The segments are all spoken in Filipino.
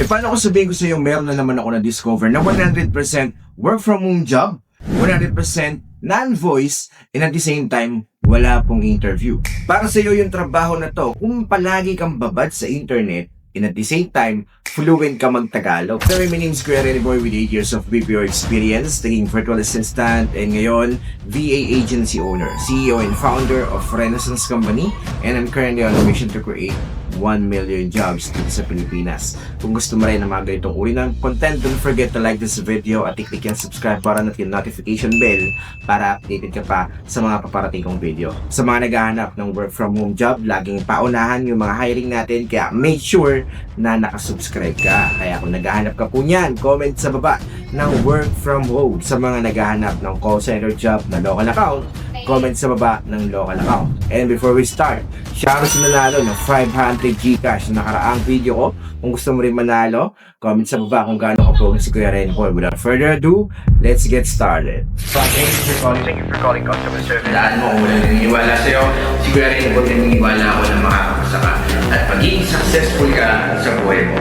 Paano ko sabihin ko sa iyo, meron na naman ako na-discover na 100% work from home job, 100% non-voice, and at the same time, wala pong interview. Para sa iyo yung trabaho na to, kung palagi kang babad sa internet, and at the same time, fluent ka mag-Tagalog. So, my name is Kuya Rene Boy with 8 years of BPO experience, naging virtual assistant, and ngayon, VA agency owner, CEO and founder of Renaissance Company, and I'm currently on a mission to create 1 million jobs dito sa Pilipinas. Kung gusto mo rin na mga ganitong uri ng content, don't forget to like this video at i-click yung subscribe para at yung notification bell para updated ka pa sa mga paparating kong video. Sa mga naghahanap ng work from home job, laging paunahan yung mga hiring natin, kaya make sure na nakasubscribe ka. Kaya kung naghahanap ka po niyan, comment sa baba ng work from home. Sa mga naghahanap ng call center job na local account, comment sa baba ng local account. And before we start, shoutout sa nanalo ng 500 Gcash na nakaraang video ko. Kung gusto mo rin manalo, comment sa baba kung gaano ka-pro si Kuya Ren Boy. Without further ado, let's get started. So, thank you for calling customer service. Daan mo kung wala naniniwala sa'yo, si Kuya Ren Boy naniniwala ako na makakapasa ka at maging successful ka sa buhay mo.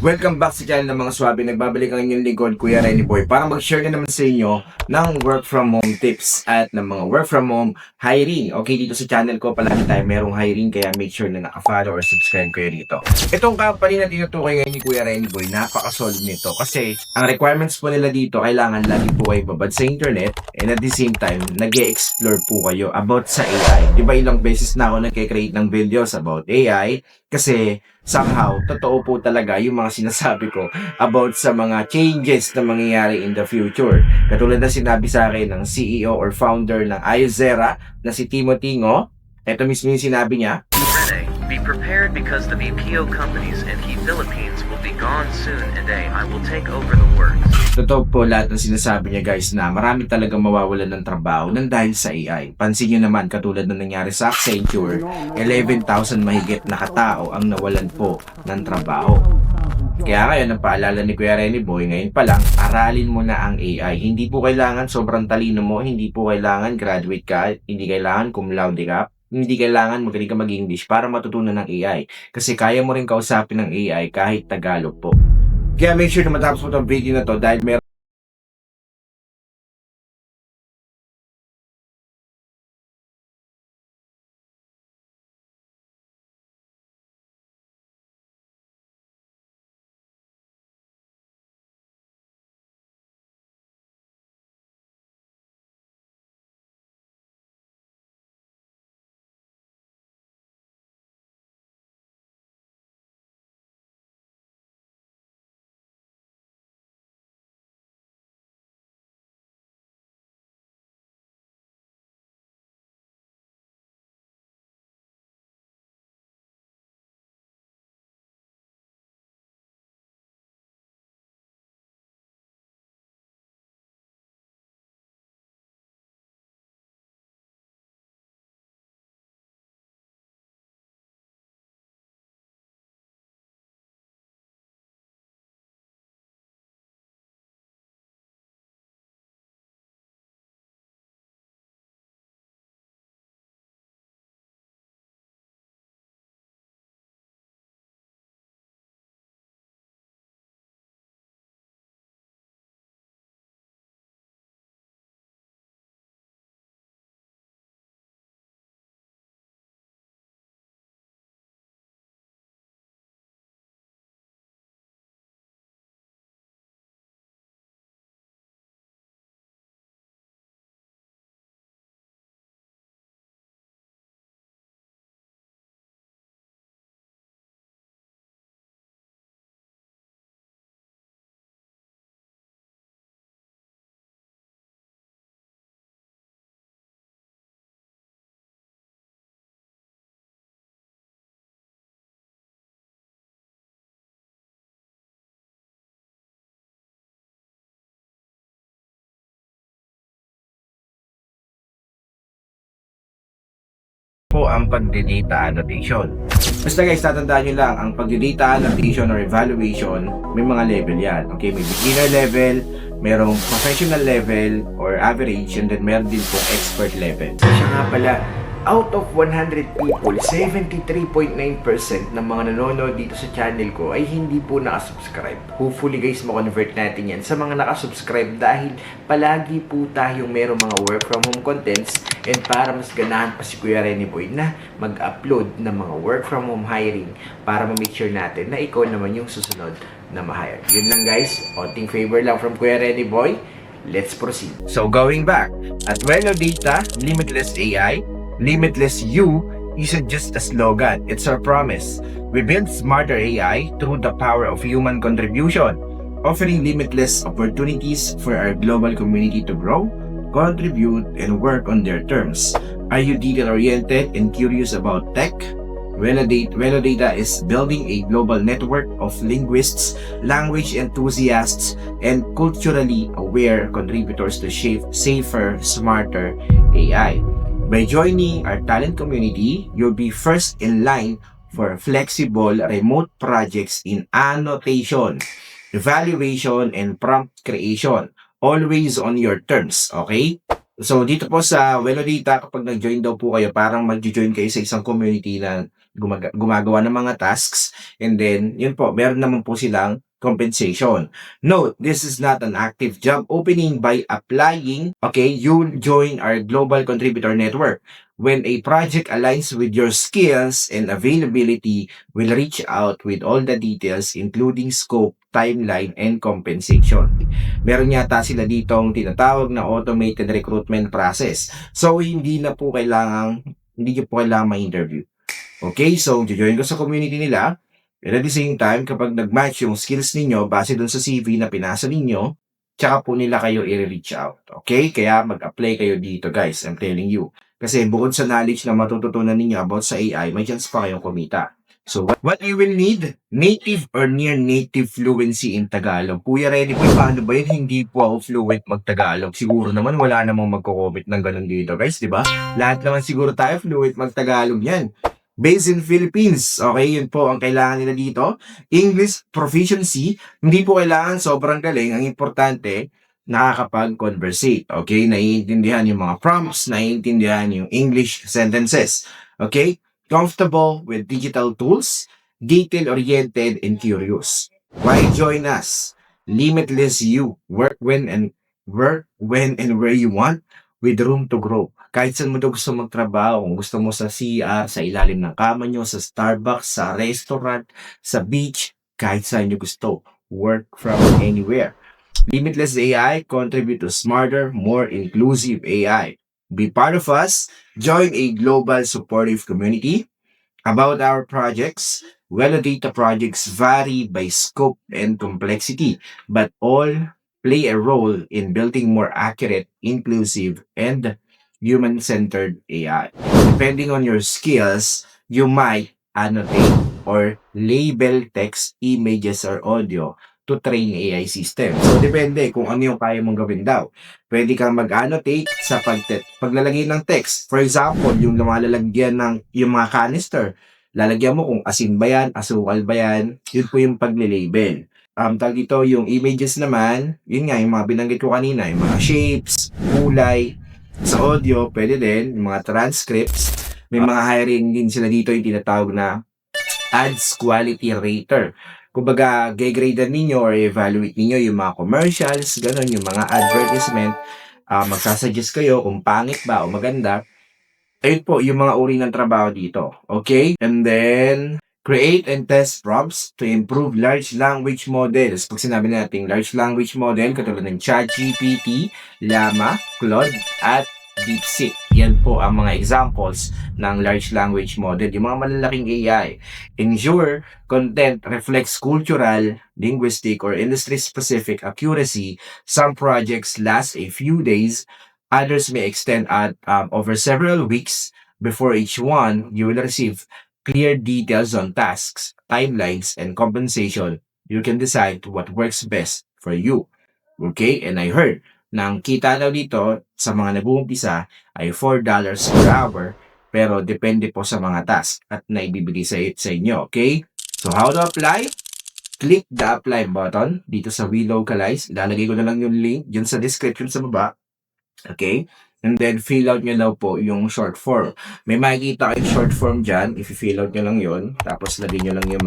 Welcome back sa channel ng mga swabe. Nagbabalik ang inyong lingkod, Kuya Rene Boy, para mag-share na naman sa inyo ng work from home tips at ng mga work from home hiring. Okay, dito sa channel ko palagi tayo merong hiring, kaya make sure na naka-follow or subscribe kayo dito. Itong company na tinutukoy ngayon ni Kuya Rene Boy, napaka-solid nito kasi ang requirements po nila dito, kailangan lagi po kayo babad sa internet and at the same time, nag-e-explore po kayo about sa AI. Diba ilang beses na ako nag-create ng videos about AI kasi somehow, totoo po talaga yung mga sinasabi ko about sa mga changes na mangyayari in the future. Katulad na sinabi sa akin ng CEO or founder ng Ioxera na si Timothy Ngo. Ito mismo yung sinabi niya. Rene, be prepared because the BPO companies in the Philippines will be gone soon and I will take over the work. Totoo po lahat ng sinasabi niya, guys, na marami talagang mawawalan ng trabaho nang dahil sa AI. Pansin niyo naman, katulad na nangyari sa Accenture, 11,000 mahigit na katao ang nawalan po ng trabaho. Kaya ngayon, ang paalala ni Kuya Rene Boy, ngayon pa lang, aralin mo na ang AI. Hindi po kailangan sobrang talino mo, hindi po kailangan graduate ka, hindi kailangan cum laude ka, hindi kailangan magaling ka mag-English para matutunan ng AI. Kasi kaya mo rin kausapin ng AI kahit Tagalog po. Kaya make sure na matapos mo itong video na to dahil meron po ang pagdidata annotation. Basta guys, tatandaan nyo lang, ang pagdidata annotation or evaluation, may mga level yan. Okay, may beginner level, merong professional level or average, and then meron din pong expert level. So siya nga pala, Out of 100 people, 73.9% ng mga nanonood dito sa channel ko ay hindi po nakasubscribe. Hopefully guys, makonvert natin yan sa mga nakasubscribe dahil palagi po tayong merong mga work from home contents, and para mas ganahan pa si Kuya Renny Boy na mag-upload ng mga work from home hiring para ma-make sure natin na ikaw naman yung susunod na ma-hire. Yun lang guys, onting favor lang from Kuya Renny Boy. Let's proceed. So going back, at Velo Data, Limitless AI, Limitless You isn't just a slogan, it's our promise. We build smarter AI through the power of human contribution, offering limitless opportunities for our global community to grow, contribute, and work on their terms. Are you detail-oriented and curious about tech? Velo Data is building a global network of linguists, language enthusiasts, and culturally aware contributors to shape safer, smarter AI. By joining our talent community, you'll be first in line for flexible remote projects in annotation, evaluation, and prompt creation. Always on your terms, okay? So, dito po sa Velo Data, kapag nag-join daw po kayo, parang mag-join kayo sa isang community na gumagawa ng mga tasks. And then, yun po, meron naman po silang compensation. Note, this is not an active job opening. By applying, okay, you'll join our global contributor network. When a project aligns with your skills and availability, we'll reach out with all the details including scope, timeline, and compensation. Meron yata sila ditong tinatawag na automated recruitment process. So, hindi nyo po kailangan ma-interview. Okay, so, join ko sa community nila. And at the same time, kapag nag-match yung skills ninyo base dun sa CV na pinasa ninyo, tsaka po nila kayo i-reach out. Okay? Kaya mag-apply kayo dito guys, I'm telling you. Kasi bukod sa knowledge na matututunan ninyo about sa AI, may chance pa kayong kumita. So, what you will need? Native or near-native fluency in Tagalog. Kuya Renny po, paano ba yun? Hindi po ako fluent mag-Tagalog. Siguro naman wala namang magko-comment ng ganun dito guys, di ba? Lahat naman siguro tayo fluent mag-Tagalog yan. Based in Philippines. Okay, yun po ang kailangan nila dito. English proficiency, hindi po kailangan sobrang galing. Ang importante, nakakapag-conversate. Okay, naiintindihan yung mga prompts, naiintindihan yung English sentences. Okay, comfortable with digital tools, detail-oriented, and curious. Why join us? Limitless You. Work when and where you want with room to grow. Kahit saan mo daw gusto magtrabaho, kung gusto mo sa CR, sa ilalim ng kama nyo, sa Starbucks, sa restaurant, sa beach, kahit saan nyo gusto. Work from anywhere. Limitless AI, contribute to smarter, more inclusive AI. Be part of us. Join a global supportive community. About our projects, Velo Data projects vary by scope and complexity, but all play a role in building more accurate, inclusive, and human-centered AI. Depending on your skills, you might annotate or label text, images, or audio to train AI system. So, depende kung ano yung kaya mong gawin daw. Pwede kang mag-annotate sa paglalagay ng text. For example, yung lumalalagyan ng yung mga canister. Lalagyan mo kung asin ba yan, asukal ba yan. Yun po yung pagle-label. Tag dito, yung images naman, yun nga, yung mga binanggit ko kanina, yung mga shapes, kulay. Sa audio, pwede din, yung mga transcripts. May mga hiring din sila dito yung tinatawag na ads quality rater. Kumbaga, gagradean ninyo or evaluate ninyo yung mga commercials, ganun, yung mga advertisement. Magsasuggest kayo kung pangit ba o maganda. Ayun po, yung mga uri ng trabaho dito. Okay? And then, create and test prompts to improve large language models. Pag sinabi natin large language model, katulad ng ChatGPT, Llama, Claude, at DeepSeek. Yan po ang mga examples ng large language model, yung mga malalaking AI. Ensure content reflects cultural, linguistic, or industry-specific accuracy. Some projects last a few days. Others may extend over several weeks. Before each one, you will receive clear details on tasks, timelines, and compensation. You can decide what works best for you. Okay? And I heard na ang kita daw dito sa mga nag-uumpisa ay $4 per hour, pero depende po sa mga task at naibibigay sa inyo. Okay? So, how to apply? Click the apply button dito sa We Localize. Lalagay ko na lang yung link dyan sa description sa baba. Okay? And then, fill out nyo daw po yung short form. May makikita kayong short form dyan. If fill out nyo lang yun. Tapos, lagyan nyo lang yung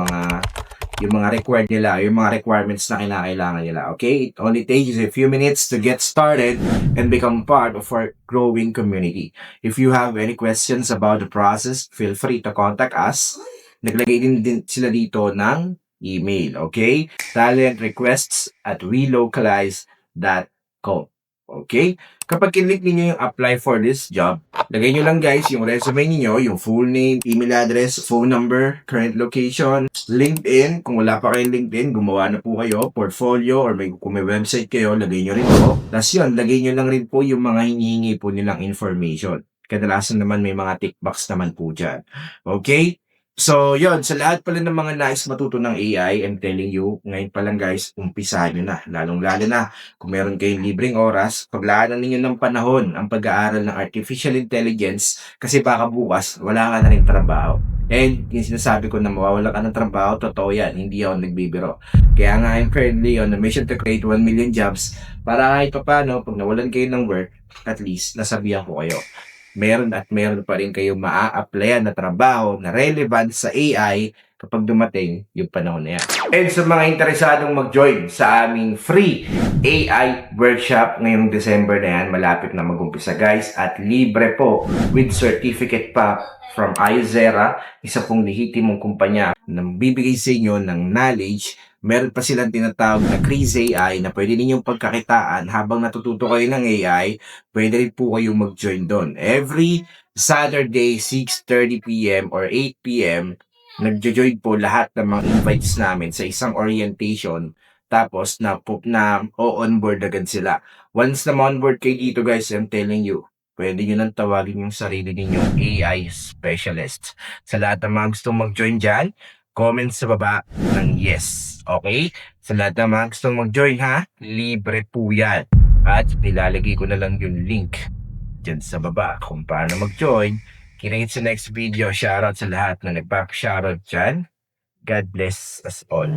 mga required nila, yung mga requirements na kinakailangan nila. Okay? It only takes a few minutes to get started and become part of our growing community. If you have any questions about the process, feel free to contact us. Naglagay din sila dito ng email. Okay? talentrequests@welocalize.com. Okay? Kapag kinlik niyo yung apply for this job, lagay nyo lang guys yung resume niyo, yung full name, email address, phone number, current location, LinkedIn. Kung wala pa kayong LinkedIn, gumawa na po kayo, portfolio, or kung may website kayo, lagay nyo rin po. Tapos yun, lagay nyo lang rin po yung mga hinihingi po nilang information. Kadalasan naman may mga tick box naman po dyan. Okay? So, yun, sa lahat pala ng mga nais matuto ng AI, I'm telling you, ngayon pa lang guys, umpisahan nyo na. Lalong-lalo na, kung meron kayong libreng oras, paglaanan ninyo ng panahon ang pag-aaral ng artificial intelligence kasi baka bukas, wala ka na rin trabaho. And yung sinasabi ko na mawawala ka ng trabaho, totoo yan, hindi ako nagbibiro. Kaya nga, I'm currently on a mission to create 1 million jobs para kahit pa paano, pag nawalan kayo ng work, at least, nasabihan ko kayo. Meron pa rin kayong maa-applyan na trabaho na relevant sa AI kapag dumating yung panahon na yan. And sa mga interesadong mag-join sa aming free AI workshop ngayong December na yan, malapit na mag-umpisa guys, at libre po with certificate pa from iZera, isa pong lehitimong kumpanya na bibigay sa inyo ng knowledge. Meron pa silang tinatawag na Craze AI na pwede ninyong pagkakitaan habang natututo kayo ng AI, pwede rin po kayong mag-join doon. Every Saturday, 6:30 p.m. or 8 p.m., nagjo-join po lahat ng mga invites namin sa isang orientation. Tapos, o-onboard agad sila. Once na ma-onboard kayo dito guys, I'm telling you, pwede nyo nang tawagin yung sarili ninyong AI specialist. Sa lahat ng mga gustong mag-join dyan, comment sa baba ng yes. Okay? Sa lahat ng mga gustong mag-join ha, libre po yan. At nilalagay ko na lang yung link dyan sa baba kung paano mag-join. Kita-kits sa next video. Shoutout sa lahat na nagpap-shoutout dyan. God bless us all.